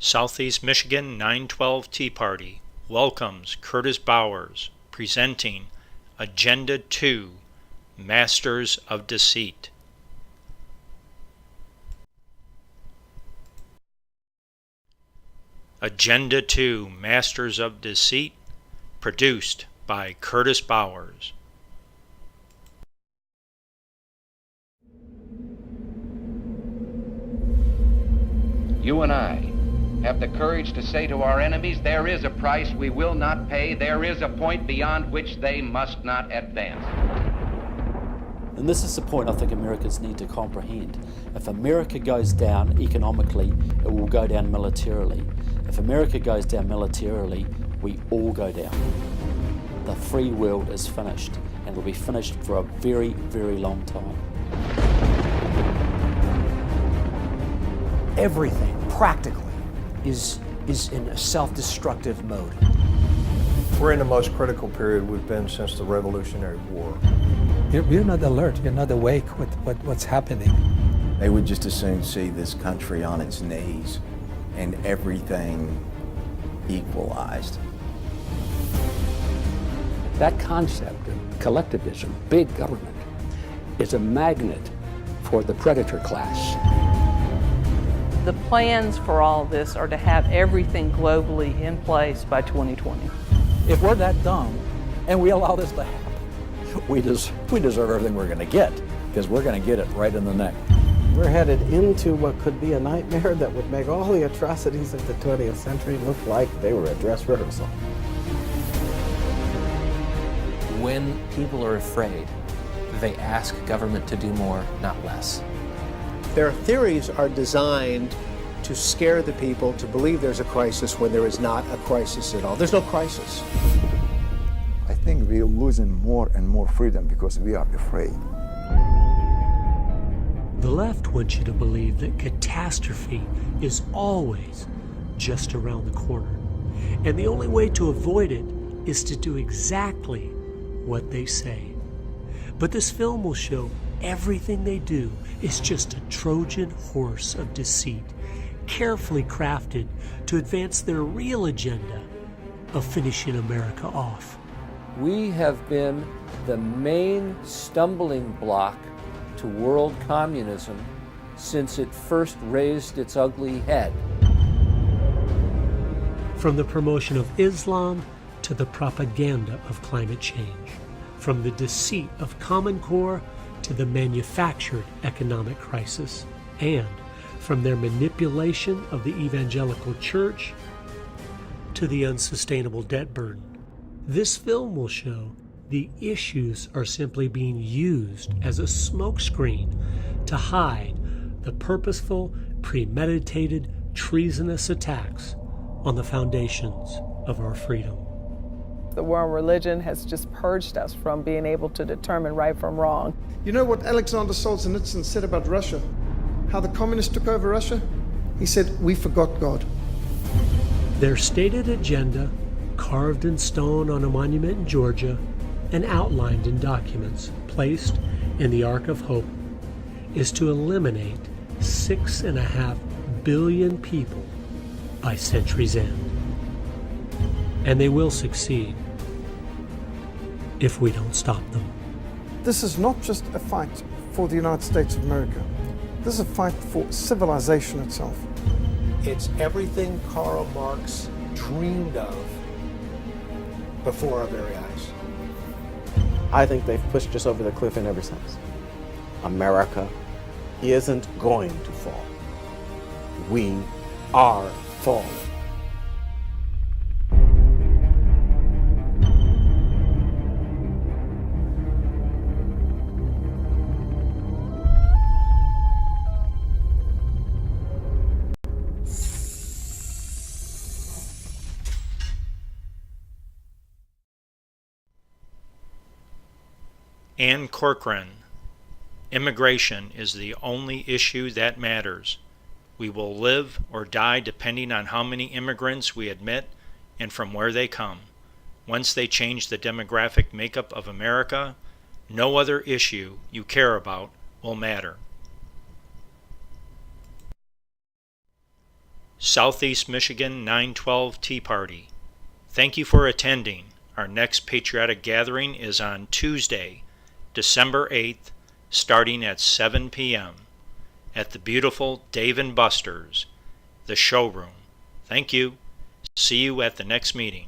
Southeast Michigan 912 Tea Party welcomes Curtis Bowers presenting Agenda 2, Masters of Deceit. Agenda 2, Masters of Deceit, produced by Curtis Bowers. You and I have the courage to say to our enemies, there is a price we will not pay, there is a point beyond which they must not advance. And this is the point I think Americans need to comprehend. If America goes down economically, it will go down militarily. If America goes down militarily, we all go down. The free world is finished, and it will be finished for a very, very long time. Everything, practically, is in a self-destructive mode. We're in the most critical period we've been since the Revolutionary War. You're not alert, you're not awake with what's happening. They would just as soon see this country on its knees and everything equalized. That concept of collectivism, big government, is a magnet for the predator class. The plans for all this are to have everything globally in place by 2020. If we're that dumb and we allow this to happen, We deserve everything we're going to get, because we're going to get it right in the neck. We're headed into what could be a nightmare that would make all the atrocities of the 20th century look like they were a dress rehearsal. When people are afraid, they ask government to do more, not less. Their theories are designed to scare the people to believe there's a crisis when there is not a crisis at all. There's no crisis. I think we're losing more and more freedom because we are afraid. The left wants you to believe that catastrophe is always just around the corner. And the only way to avoid it is to do exactly what they say. But this film will show everything they do is just a Trojan horse of deceit, carefully crafted to advance their real agenda of finishing America off. We have been the main stumbling block to world communism since it first raised its ugly head. From the promotion of Islam to the propaganda of climate change, from the deceit of Common Core to the manufactured economic crisis, and from their manipulation of the evangelical church to the unsustainable debt burden. This film will show the issues are simply being used as a smokescreen to hide the purposeful, premeditated, treasonous attacks on the foundations of our freedom. The war on religion has just purged us from being able to determine right from wrong. You know what Alexander Solzhenitsyn said about Russia? How the communists took over Russia? He said, "We forgot God." Their stated agenda, carved in stone on a monument in Georgia and outlined in documents placed in the Ark of Hope, is to eliminate 6.5 billion people by century's end. And they will succeed if we don't stop them. This is not just a fight for the United States of America. This is a fight for civilization itself. It's everything Karl Marx dreamed of before our very eyes. I think they've pushed us over the cliff and ever since. America isn't going to fall. We are falling. Ann Corcoran. Immigration is the only issue that matters. We will live or die depending on how many immigrants we admit and from where they come. Once they change the demographic makeup of America, no other issue you care about will matter. Southeast Michigan 912 Tea Party. Thank you for attending. Our next patriotic gathering is on Tuesday, December 8th, starting at 7 p.m. at the beautiful Dave & Buster's, the showroom. Thank you. See you at the next meeting.